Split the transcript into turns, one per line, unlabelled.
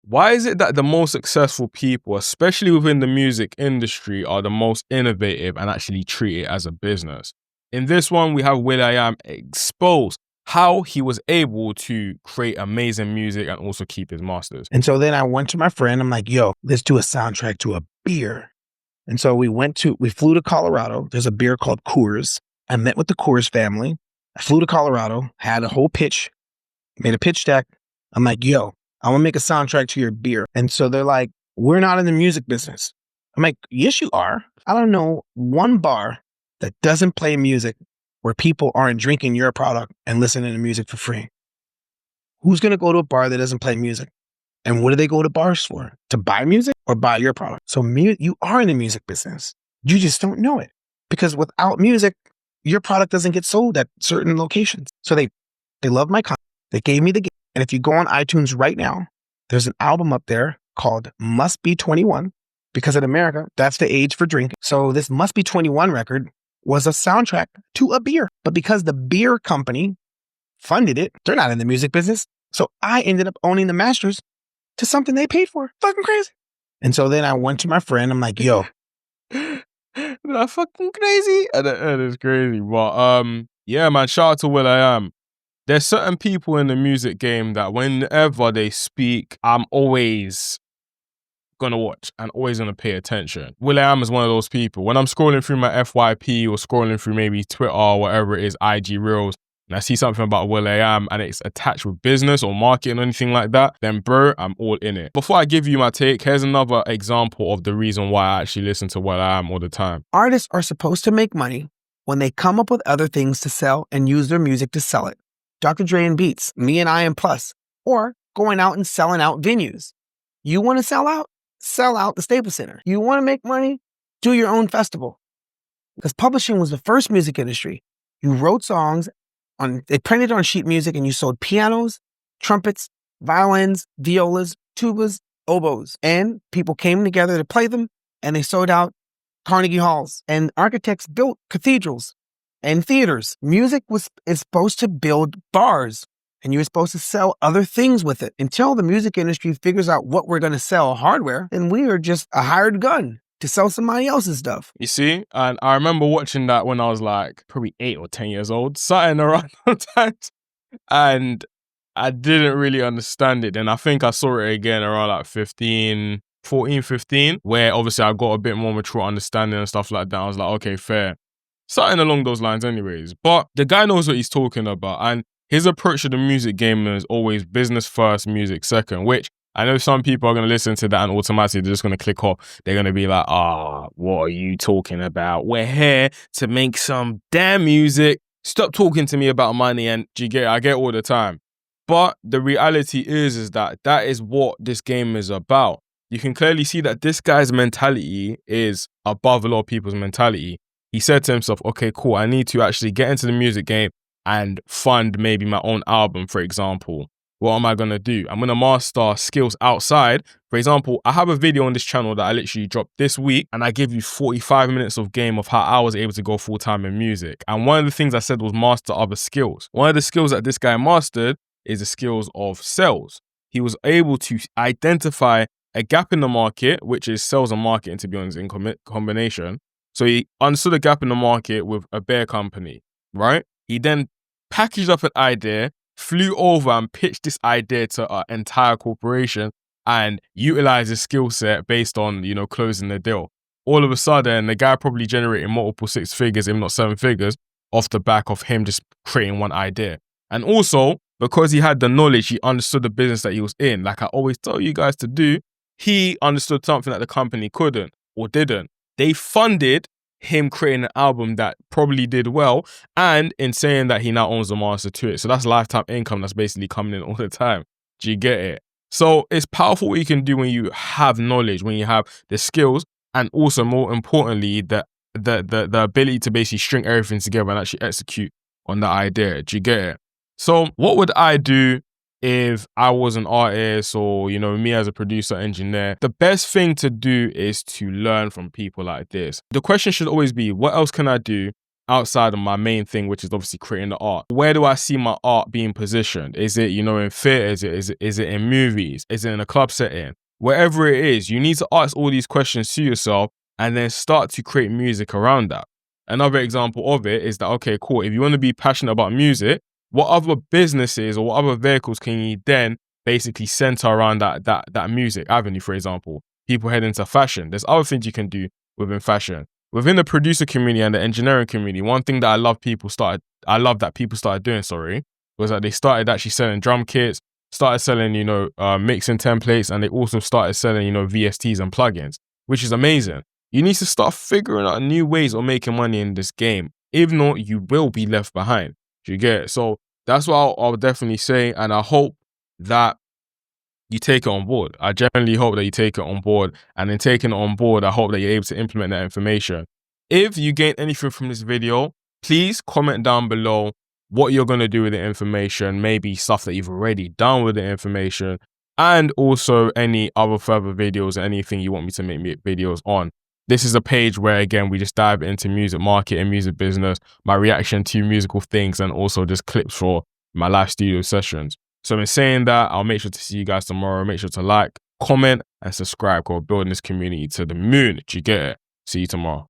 Why is it that the most successful people, especially within the music industry, are the most innovative and actually treat it as a business? In this one, we have will.i.am expose how he was able to create amazing music and also keep his masters.
And so then I went to my friend. I'm like, yo, let's do a soundtrack to a beer. And so we flew to Colorado. There's a beer called Coors. I met with the Coors family. I flew to Colorado, had a whole pitch, made a pitch deck. I'm like, yo, I want to make a soundtrack to your beer. And so they're like, we're not in the music business. I'm like, yes, you are. I don't know one bar that doesn't play music where people aren't drinking your product and listening to music for free. Who's going to go to a bar that doesn't play music? And what do they go to bars for? To buy music or buy your product? So you are in the music business. You just don't know it. Because without music, your product doesn't get sold at certain locations. So they love my content. They gave me the game. And if you go on iTunes right now, there's an album up there called Must Be 21. Because in America, that's the age for drinking. So this Must Be 21 record was a soundtrack to a beer. But because the beer company funded it, they're not in the music business. So I ended up owning the masters to something they paid for. Fucking crazy. And so then I went to my friend. I'm like, yo.
That's fucking crazy. That is crazy. But yeah, man, shout out to will.i.am. There's certain people in the music game that whenever they speak, I'm always gonna watch and always gonna pay attention. will.i.am is one of those people. When I'm scrolling through my FYP or scrolling through maybe Twitter or whatever it is, IG Reels, and I see something about will.i.am and it's attached with business or marketing or anything like that, then bro, I'm all in it. Before I give you my take, here's another example of the reason why I actually listen to will.i.am all the time.
Artists are supposed to make money when they come up with other things to sell and use their music to sell it. Dr. Dre and Beats, me and I&am Plus, or going out and selling out venues. You want to sell out? Sell out the Staples Center. You want to make money? Do your own festival. Because publishing was the first music industry. You wrote songs, they printed on sheet music, and you sold pianos, trumpets, violins, violas, tubas, oboes. And people came together to play them, and they sold out Carnegie Halls. And architects built cathedrals and theaters. Music is supposed to build bars, and you're supposed to sell other things with it. Until the music industry figures out what we're going to sell hardware, then we are just a hired gun to sell somebody else's stuff.
You see? And I remember watching that when I was like probably 8 or 10 years old, something around that time. And I didn't really understand it. And I think I saw it again around like 14, 15, where obviously I got a bit more mature understanding and stuff like that. I was like, okay, fair. Something along those lines anyways. But the guy knows what he's talking about. And his approach to the music game is always business first, music second, which I know some people are going to listen to that and automatically they're just going to click off. They're going to be like, what are you talking about? We're here to make some damn music. Stop talking to me about money. And I get all the time. But the reality is that is what this game is about. You can clearly see that this guy's mentality is above a lot of people's mentality. He said to himself, okay, cool, I need to actually get into the music game and fund maybe my own album, for example. What am I going to do? I'm going to master skills outside. For example, I have a video on this channel that I literally dropped this week, and I give you 45 minutes of game of how I was able to go full-time in music. And one of the things I said was master other skills. One of the skills that this guy mastered is the skills of sales. He was able to identify a gap in the market, which is sales and marketing, to be honest, in combination. So he understood a gap in the market with a beer company, right? He then packaged up an idea, flew over and pitched this idea to an entire corporation and utilized his skill set based on, closing the deal. All of a sudden, the guy probably generated multiple 6 figures, if not 7 figures, off the back of him just creating one idea. And also, because he had the knowledge, he understood the business that he was in. Like I always tell you guys to do, he understood something that the company couldn't or didn't. They funded him creating an album that probably did well, and in saying that he now owns the master to it. So that's lifetime income that's basically coming in all the time. Do you get it? So it's powerful what you can do when you have knowledge, when you have the skills, and also more importantly, the ability to basically string everything together and actually execute on that idea. Do you get it? So what would I do if I was an artist or, me as a producer, engineer? The best thing to do is to learn from people like this. The question should always be, what else can I do? outside of my main thing, which is obviously creating the art. Where do I see my art being positioned? Is it, you know, in theaters? Is it in movies? Is it in a club setting? Wherever it is, you need to ask all these questions to yourself and then start to create music around that. Another example of it is that, okay, cool. If you want to be passionate about music, what other businesses or what other vehicles can you then basically center around that music avenue? For example, people head into fashion. There's other things you can do within fashion. Within the producer community and the engineering community, one thing that I love that people started doing, was that they started actually selling drum kits, started selling, you know, mixing templates, and they also started selling, you know, VSTs and plugins, which is amazing. You need to start figuring out new ways of making money in this game. If not, you will be left behind. Do you get it? So that's what I'll definitely say, and I hope that you take it on board. I genuinely hope that you take it on board, and in taking it on board, I hope that you're able to implement that information. If you gain anything from this video, please comment down below what you're going to do with the information, maybe stuff that you've already done with the information, and also any other further videos or anything you want me to make videos on. This is a page where, again, we just dive into music market and music business, my reaction to musical things, and also just clips for my live studio sessions. So in saying that, I'll make sure to see you guys tomorrow. Make sure to like, comment, and subscribe. We're building this community to the moon. Do you get it? See you tomorrow.